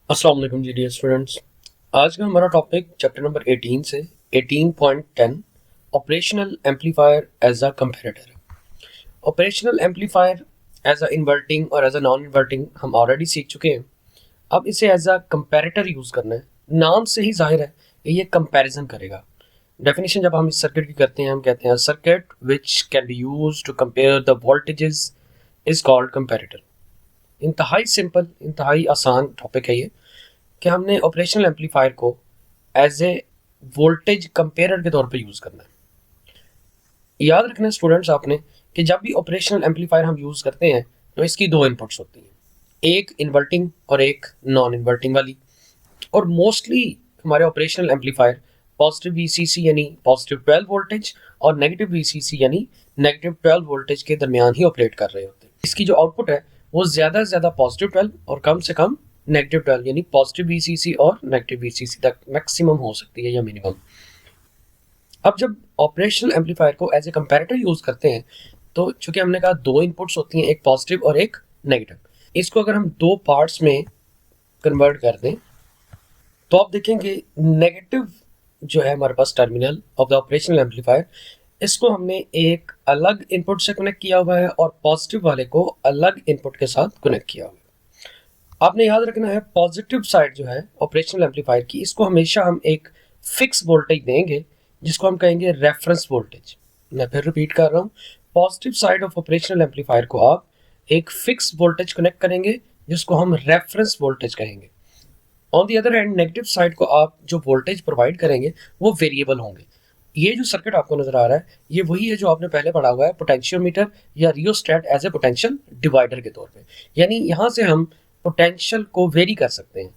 अस्सलाम वालेकुम जी dear students. आज का हमारा टॉपिक चैप्टर नंबर 18 से 18.10 operational amplifier as a comparator है। Operational amplifier as a inverting और एज अ नॉन इन्वर्टिंग हम ऑलरेडी सीख चुके हैं। अब इसे एज अ कंपैरेटर यूज़ करना है। नाम से ही जाहिर है कि ये कंपैरिजन करेगा। डेफिनेशन जब हम इस सर्किट की करते हैं हम कहते हैं circuit which can be use to compare the voltages is called comparator. इंतहाई सिंपल, इंतहाई आसान टॉपिक है ये कि हमने ऑपरेशनल एम्पलीफायर को एज ए वोल्टेज कंपेयर के तौर पे यूज़ करना है। याद रखना स्टूडेंट्स आपने कि जब भी ऑपरेशनल एम्पलीफायर हम यूज़ करते हैं तो इसकी दो इनपुट्स होती हैं, एक इन्वर्टिंग और एक नॉन इन्वर्टिंग वाली। और मोस्टली हमारे ऑपरेशनल एम्पलीफायर पॉजिटिव वीसीसी यानी पॉजिटिव 12 वोल्टेज और नेगेटिव वीसीसी यानी नेगेटिव 12 वोल्टेज के दरमियान ही ऑपरेट कर रहे होते हैं। इसकी जो आउटपुट है वो ज़्यादा से ज़्यादा पॉजिटिव 12 और कम से कम नेगेटिव 12 यानी पॉजिटिव वीसीसी और नेगेटिव वीसीसी तक मैक्सिमम हो सकती है या मिनिमम। अब जब ऑपरेशनल एम्पलीफायर को एज ए कंपैरेटर यूज़ करते हैं तो चूंकि हमने कहा दो इनपुट्स होती हैं, एक पॉजिटिव और एक नेगेटिव। इसको अगर हम दो पार्ट्स में कन्वर्ट कर दें तो आप देखेंगे नेगेटिव जो है हमारे पास terminal of the operational amplifier, इसको हमने एक अलग इनपुट से कनेक्ट किया हुआ है और पॉजिटिव वाले को अलग इनपुट के साथ कनेक्ट किया हुआ है। आपने याद रखना है पॉजिटिव साइड जो है ऑपरेशनल एम्पलीफायर की, इसको हमेशा हम एक फिक्स वोल्टेज देंगे जिसको हम कहेंगे रेफरेंस वोल्टेज। मैं फिर रिपीट कर रहा हूँ, positive side of operational amplifier को आप एक फिक्स वोल्टेज कनेक्ट करेंगे जिसको हम रेफरेंस वोल्टेज कहेंगे। On the other hand negative side को आप जो वोल्टेज प्रोवाइड करेंगे वो वेरिएबल होंगे। ये जो सर्किट आपको नजर आ रहा है ये वही है जो आपने पहले पढ़ा हुआ है पोटेंशियोमीटर या rheostat as a potential divider के तौर पे। यानी यहाँ से हम पोटेंशियल को वेरी कर सकते हैं,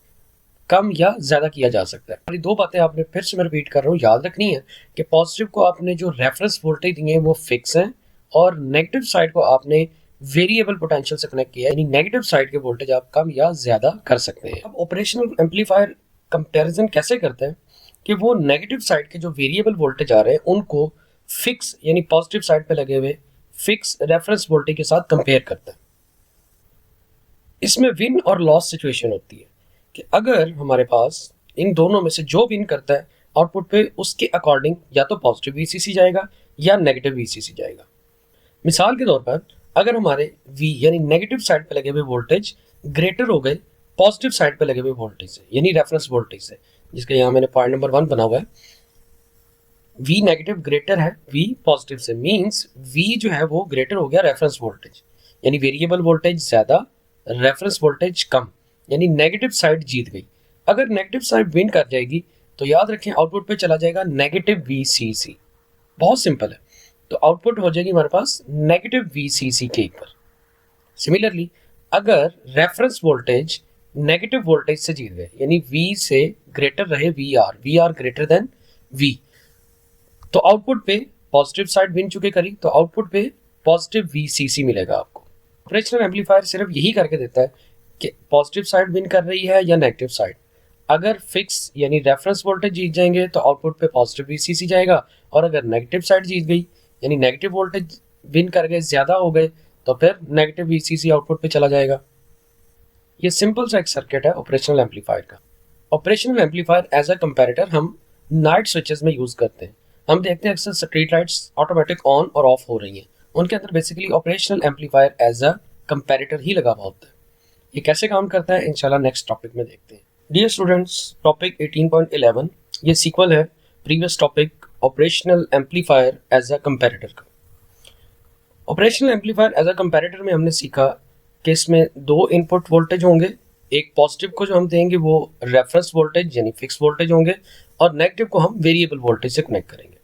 कम या ज़्यादा किया जा सकता है। और दो बातें आपने फिर से मैं रिपीट कर रहा हूँ, याद रखनी है कि पॉजिटिव को आपने जो रेफरेंस वोल्टेज दिए हैं वो फिक्स हैं और नेगेटिव साइड को आपने वेरिएबल पोटेंशियल से कनेक्ट किया है, यानी नेगेटिव साइड के वोल्टेज आप कम या ज़्यादा कर सकते हैं। अब ऑपरेशनल एम्पलीफायर कंपैरिजन कैसे करता है कि वो नेगेटिव साइड के जो वेरिएबल वोल्टेज आ रहे हैं उनको फिक्स यानी पॉजिटिव साइड पे लगे हुए फिक्स रेफरेंस वोल्टेज के साथ कंपेयर करता है। इसमें विन और लॉस सिचुएशन होती है कि अगर हमारे पास इन दोनों में से जो विन करता है आउटपुट पे उसके अकॉर्डिंग या तो पॉजिटिव वीसीसी जाएगा या नेगेटिव वीसीसी जाएगा। मिसाल के तौर पर अगर हमारे V यानी नेगेटिव साइड पे लगे हुए वोल्टेज ग्रेटर हो गए पॉजिटिव साइड पे लगे हुए वोल्टेज से यानी रेफरेंस वोल्टेज से, जिसके यहाँ मैंने पॉइंट नंबर 1 बना हुआ है, V नेगेटिव ग्रेटर है V पॉजिटिव से, मींस V जो है वो ग्रेटर हो गया रेफरेंस वोल्टेज, यानी वेरिएबल वोल्टेज ज़्यादा रेफरेंस वोल्टेज कम, यानी नेगेटिव साइड जीत गई। अगर नेगेटिव साइड विन कर जाएगी तो याद रखें आउटपुट पे चला जाएगा नेगेटिव VCC। बहुत सिंपल है, तो आउटपुट हो जाएगी हमारे पास नेगेटिव VCC के ऊपर। सिमिलरली अगर रेफरेंस वोल्टेज नेगेटिव वोल्टेज से जीत गए यानी V से ग्रेटर रहे VR ग्रेटर देन V, तो आउटपुट पे पॉजिटिव साइड विन चुके करी तो आउटपुट पे पॉजिटिव VCC मिलेगा आपको। ऑपरेशनल एम्पलीफायर सिर्फ यही करके देता है कि पॉजिटिव साइड विन कर रही है या नेगेटिव साइड। अगर फिक्स यानी रेफरेंस वोल्टेज जीत जाएंगे तो आउटपुट पे पॉजिटिव VCC जाएगा, और अगर नेगेटिव साइड जीत गई यानी नेगेटिव वोल्टेज विन कर गए, ज़्यादा हो गए, तो फिर नेगेटिव VCC आउटपुट पे चला जाएगा। ये सिंपल सा एक सर्किट है ऑपरेशनल एम्पलीफायर का। Operational amplifier as a comparator हम नाइट स्विचेस में यूज़ करते हैं। हम देखते हैं अक्सर स्ट्रीट लाइट्स ऑटोमेटिक ऑन और ऑफ हो रही हैं, उनके अंदर basically operational amplifier as a comparator ही लगा हुआ होता है। ये कैसे काम करता है इंशाल्लाह नेक्स्ट टॉपिक में देखते हैं। डियर स्टूडेंट्स, टॉपिक 18.11 ये सीक्वल है previous topic operational amplifier as a comparator का। Operational amplifier as a comparator में हमने सीखा कि इसमें दो इनपुट वोल्टेज होंगे, एक पॉजिटिव को जो हम देंगे वो रेफरेंस वोल्टेज यानी फिक्स वोल्टेज होंगे और नेगेटिव को हम वेरिएबल वोल्टेज से कनेक्ट करेंगे।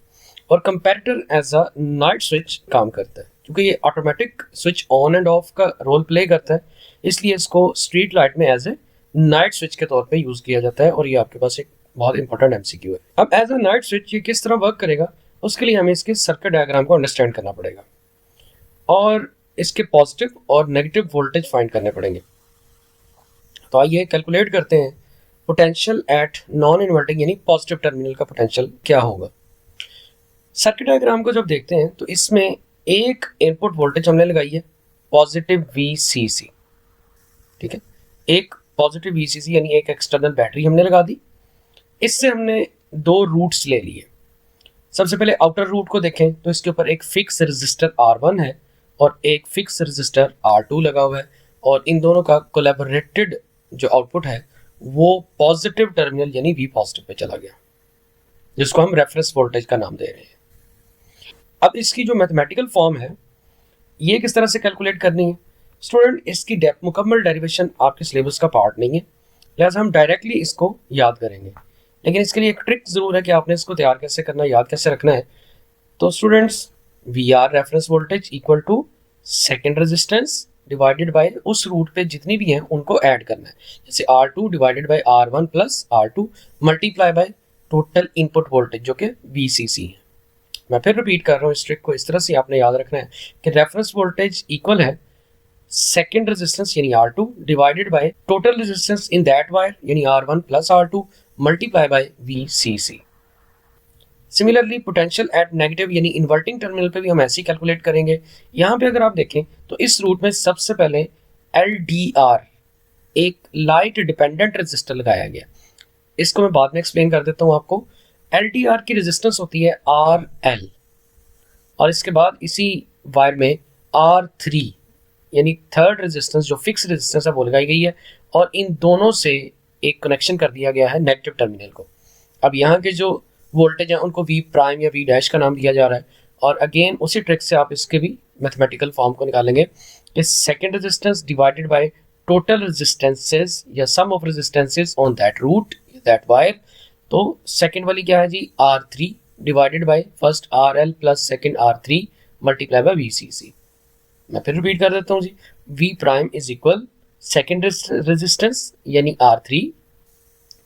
और comparator as a night switch काम करता है क्योंकि ये automatic switch on and off का रोल प्ले करता है, इसलिए इसको स्ट्रीट लाइट में एज ए नाइट स्विच के तौर पे यूज़ किया जाता है। और ये आपके पास एक बहुत इंपॉर्टेंट MCQ है। अब एज अ नाइट स्विच ये किस तरह वर्क करेगा उसके लिए हमें इसके सर्किट डायग्राम को अंडरस्टैंड करना पड़ेगा और इसके पॉजिटिव और नेगेटिव वोल्टेज फाइंड करने पड़ेंगे। तो आइए कैलकुलेट करते हैं पोटेंशियल एट नॉन इन्वर्टिंग यानी पॉजिटिव टर्मिनल का पोटेंशियल क्या होगा। सर्किट डायग्राम को जब देखते हैं तो इसमें एक इनपुट वोल्टेज हमने लगाई है पॉजिटिव VCC, ठीक है, एक पॉजिटिव VCC यानी एक एक्सटर्नल बैटरी हमने लगा दी। इससे हमने दो रूट्स ले लिए। सबसे पहले आउटर रूट को देखें तो इसके ऊपर एक फिक्स रजिस्टर R1 है और एक फिक्स रजिस्टर R2 लगा हुआ है, और इन दोनों का कोलैबोरेटेड जो आउटपुट है वो पॉजिटिव टर्मिनल यानी V पॉजिटिव पे चला गया, जिसको हम रेफरेंस वोल्टेज का नाम दे रहे हैं। अब इसकी जो मैथमेटिकल फॉर्म है ये किस तरह से कैलकुलेट करनी है स्टूडेंट, इसकी मुकम्मल डेरिवेशन आपके सिलेबस का पार्ट नहीं है, लिहाजा हम डायरेक्टली इसको याद करेंगे। लेकिन इसके लिए एक ट्रिक ज़रूर है कि आपने इसको तैयार कैसे करना है, याद कैसे रखना है। तो students, VR reference voltage equal to second resistance divided by उस रूट पे जितनी भी हैं उनको ऐड करना है। जैसे R2 divided by R1 plus R2 multiply by total input voltage जो कि VCC है। मैं फिर रिपीट कर रहा हूँ, इस ट्रिक को इस तरह से आपने याद रखना है कि रेफरेंस वोल्टेज इक्वल है सेकेंड रेजिस्टेंस यानी R2 divided by total resistance in that wire यानी R1 plus R2 multiply by VCC। Similarly potential at negative यानी इन्वर्टिंग टर्मिनल पे भी हम ऐसे ही कैलकुलेट करेंगे। यहाँ पे अगर आप देखें तो इस रूट में सबसे पहले LDR एक लाइट डिपेंडेंट रेजिस्टर लगाया गया। इसको मैं बाद में एक्सप्लेन कर देता हूँ आपको। LDR की रेजिस्टेंस होती है RL, और इसके बाद इसी वायर में R3 यानी थर्ड रेजिस्टेंस जो फिक्स रेजिस्टेंस है वो लगाई गई है, और इन दोनों से एक कनेक्शन कर दिया गया है नेगेटिव टर्मिनल को। अब यहाँ के जो वोल्टेज हैं उनको V प्राइम या V डैश का नाम दिया जा रहा है, और अगेन उसी ट्रिक से आप इसके भी मैथमेटिकल फॉर्म को निकालेंगे कि second resistance divided by total resistances या sum of resistances on that route that wire. तो सेकेंड वाली क्या है जी, R3 divided by first RL plus second R3 multiply by VCC। मैं फिर रिपीट कर देता हूँ जी, V prime is equal second resistance यानी R3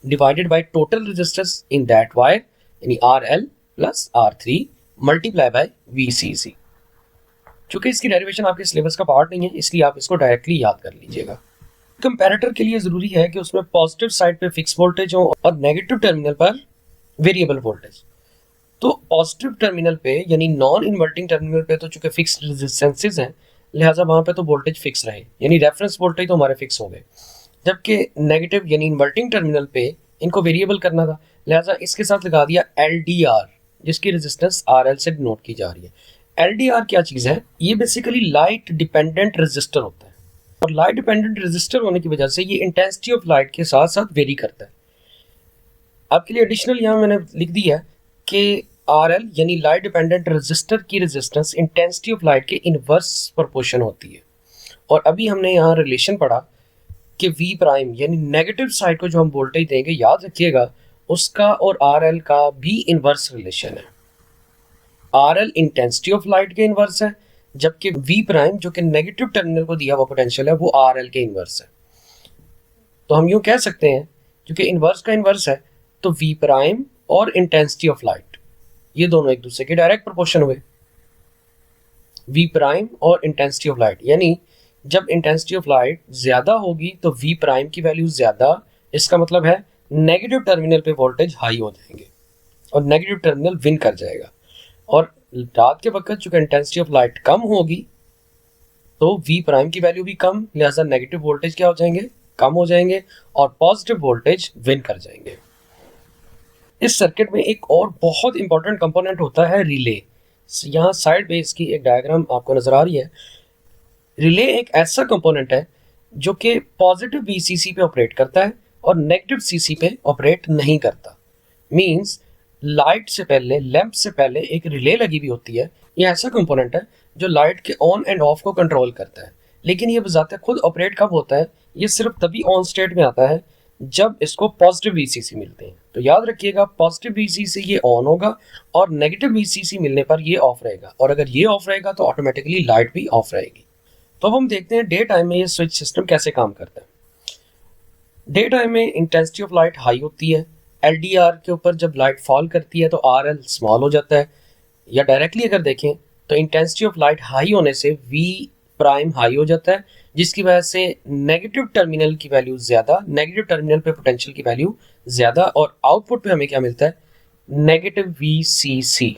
divided by total resistance in that wire यानी RL plus R3 multiply by VCC। चूंकि इसकी डेरिवेशन आपके सिलेबस का पार्ट नहीं है, इसलिए आप इसको डायरेक्टली याद कर लीजिएगा। कंपैरेटर के लिए जरूरी है कि उसमें पॉजिटिव साइड पे फिक्स वोल्टेज हो और नेगेटिव टर्मिनल पर वेरिएबल वोल्टेज। तो पॉजिटिव टर्मिनल पे यानी नॉन इन्वर्टिंग टर्मिनल पे तो चूंकि फिक्स रेजिस्टेंसेज हैं, लिहाजा वहां पे तो वोल्टेज फिक्स रहे यानी रेफरेंस वोल्टेज तो हमारे फिक्स हो गए। जबकि नेगेटिव यानी इन्वर्टिंग टर्मिनल पे इनको वेरिएबल करना था, लिहाजा इसके साथ लगा दिया LDR जिसकी रेजिस्टेंस RL से डिनोट की जा रही है। LDR क्या चीज़ है, ये बेसिकली लाइट डिपेंडेंट रेजिस्टर होता है, और लाइट डिपेंडेंट रेजिस्टर होने की वजह से ये इंटेंसिटी ऑफ लाइट के साथ साथ वेरी करता है। आपके लिए एडिशनल यहाँ मैंने लिख दिया है कि RL यानी लाइट डिपेंडेंट रेजिस्टर की रेजिस्टेंस इंटेंसिटी ऑफ लाइट के इनवर्स प्रोपोर्शन होती है। और अभी हमने यहाँ रिलेशन पढ़ा कि V प्राइम यानी नेगेटिव साइड को जो हम वोल्टेज देंगे, याद रखिएगा उसका और RL का भी इनवर्स रिलेशन है। RL इंटेंसिटी ऑफ लाइट के इनवर्स है, जबकि V प्राइम जो कि नेगेटिव टर्मिनल को दिया हुआ पोटेंशियल है वो RL के इनवर्स है। तो हम यूँ कह सकते हैं क्योंकि इनवर्स का इनवर्स है तो V प्राइम और इंटेंसिटी ऑफ लाइट ये दोनों एक दूसरे के डायरेक्ट प्रोपोर्शन हुए। V प्राइम और इंटेंसिटी ऑफ लाइट यानी जब इंटेंसिटी ऑफ लाइट ज़्यादा होगी तो V प्राइम की वैल्यू ज़्यादा, इसका मतलब है नेगेटिव टर्मिनल पे वोल्टेज हाई हो जाएंगे और नेगेटिव टर्मिनल विन कर जाएगा। और रात के वक्त चूंकि इंटेंसिटी ऑफ लाइट कम होगी तो V प्राइम की वैल्यू भी कम, लिहाजा नेगेटिव वोल्टेज क्या हो जाएंगे, कम हो जाएंगे और पॉजिटिव वोल्टेज विन कर जाएंगे। इस सर्किट में एक और बहुत इंपॉर्टेंट कंपोनेंट होता है रिले। यहाँ साइड पे इसकी एक डायग्राम आपको नजर आ रही है। रिले एक ऐसा कंपोनेंट है जो कि पॉजिटिव VCC पे ऑपरेट करता है और नेगेटिव CC पे ऑपरेट नहीं करता। मींस लाइट से पहले, लैंप से पहले एक रिले लगी हुई होती है। ये ऐसा कंपोनेंट है जो लाइट के ऑन एंड ऑफ को कंट्रोल करता है, लेकिन ये बजाते खुद ऑपरेट कब होता है, ये सिर्फ तभी ऑन स्टेट में आता है जब इसको पॉजिटिव VCC मिलते हैं। तो याद रखिएगा पॉजिटिव VCC ये ऑन होगा और नेगेटिव VCC मिलने पर ये ऑफ रहेगा, और अगर ये ऑफ रहेगा तो ऑटोमेटिकली लाइट भी ऑफ रहेगी। तो अब हम देखते हैं डे टाइम में ये स्विच सिस्टम कैसे काम करता है। डे टाइम में इंटेंसिटी ऑफ लाइट हाई होती है, LDR के ऊपर जब लाइट फॉल करती है तो RL स्मॉल हो जाता है, या डायरेक्टली अगर देखें तो इंटेंसिटी ऑफ लाइट हाई होने से V प्राइम हाई हो जाता है, जिसकी वजह से नेगेटिव टर्मिनल की वैल्यू ज़्यादा, नेगेटिव टर्मिनल पे पोटेंशियल की वैल्यू ज़्यादा, और आउटपुट पे हमें क्या मिलता है, नेगेटिव VCC।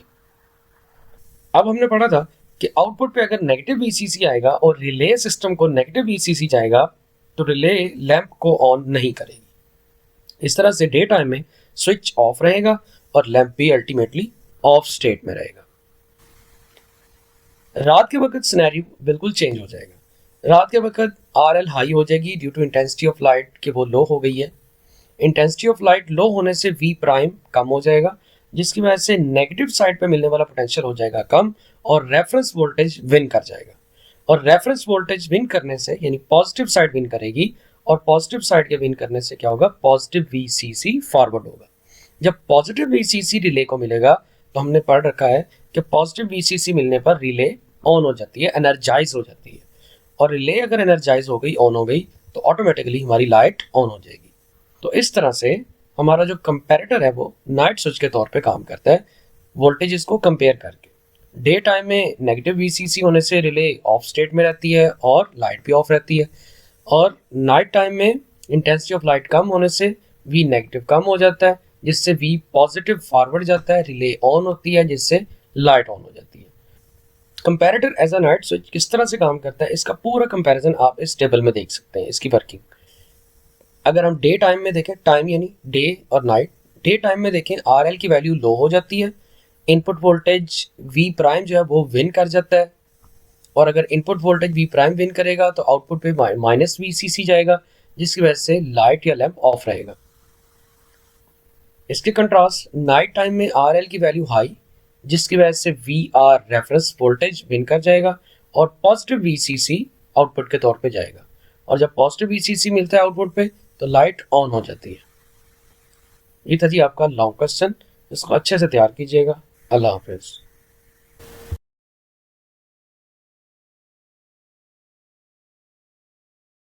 अब हमने पढ़ा था कि आउटपुट पे अगर नेगेटिव VCC आएगा और रिले सिस्टम को नेगेटिव VCC जाएगा तो रिले लैंप को ऑन नहीं करेगी। इस तरह से डे टाइम में स्विच ऑफ रहेगा और लैंप भी अल्टीमेटली ऑफ स्टेट में रहेगा। रात के वक्त सिनेरियो बिल्कुल चेंज हो जाएगा। रात के वक्त RL हाई हो जाएगी due to intensity of light कि वो लो हो गई है। इंटेंसिटी ऑफ लाइट लो होने से V प्राइम कम हो जाएगा, जिसकी वजह से नेगेटिव साइड पे मिलने वाला पोटेंशियल हो जाएगा कम और रेफरेंस वोल्टेज विन कर जाएगा। और रेफरेंस वोल्टेज विन करने से यानी पॉजिटिव साइड विन करेगी और पॉजिटिव साइड के विन करने से क्या होगा, पॉजिटिव VCC फॉरवर्ड होगा। जब पॉजिटिव VCC रिले को मिलेगा तो हमने पढ़ रखा है कि पॉजिटिव VCC मिलने पर रिले ऑन हो जाती है, एनर्जाइज हो जाती है। और रिले अगर एनर्जाइज हो गई, ऑन हो गई, तो ऑटोमेटिकली हमारी लाइट ऑन हो जाएगी। तो इस तरह से हमारा जो कंपैरेटर है वो नाइट स्विच के तौर पे काम करता है, वोल्टेजेस को कंपेयर करके। डे टाइम में नेगेटिव VCC होने से रिले ऑफ स्टेट में रहती है और लाइट भी ऑफ रहती है, और नाइट टाइम में इंटेंसिटी ऑफ लाइट कम होने से V नेगेटिव कम हो जाता है, जिससे V पॉजिटिव फॉरवर्ड जाता है, रिले ऑन होती है, जिससे लाइट ऑन हो जाती है। Comparator as a night switch किस तरह से काम करता है, इसका पूरा कंपैरिजन आप इस टेबल में देख सकते हैं, इसकी वर्किंग। अगर हम डे टाइम में देखें, टाइम यानी डे और नाइट, डे टाइम में देखें RL की वैल्यू लो हो जाती है, इनपुट वोल्टेज V प्राइम जो है वो विन कर जाता है, और अगर input voltage V prime win करेगा तो आउटपुट पे माइनस VCC जाएगा, जिसकी वजह से लाइट या लैंप ऑफ रहेगा। इसके कंट्रास्ट नाइट टाइम में RL की वैल्यू हाई, जिसकी वजह से VR रेफरेंस वोल्टेज विन कर जाएगा और पॉजिटिव VCC आउटपुट के तौर पे जाएगा, और जब पॉजिटिव VCC मिलता है आउटपुट पे तो लाइट ऑन हो जाती है। ये था जी आपका लॉन्ग क्वेश्चन, इसको अच्छे से तैयार कीजिएगा। अल्लाह हाफिज़।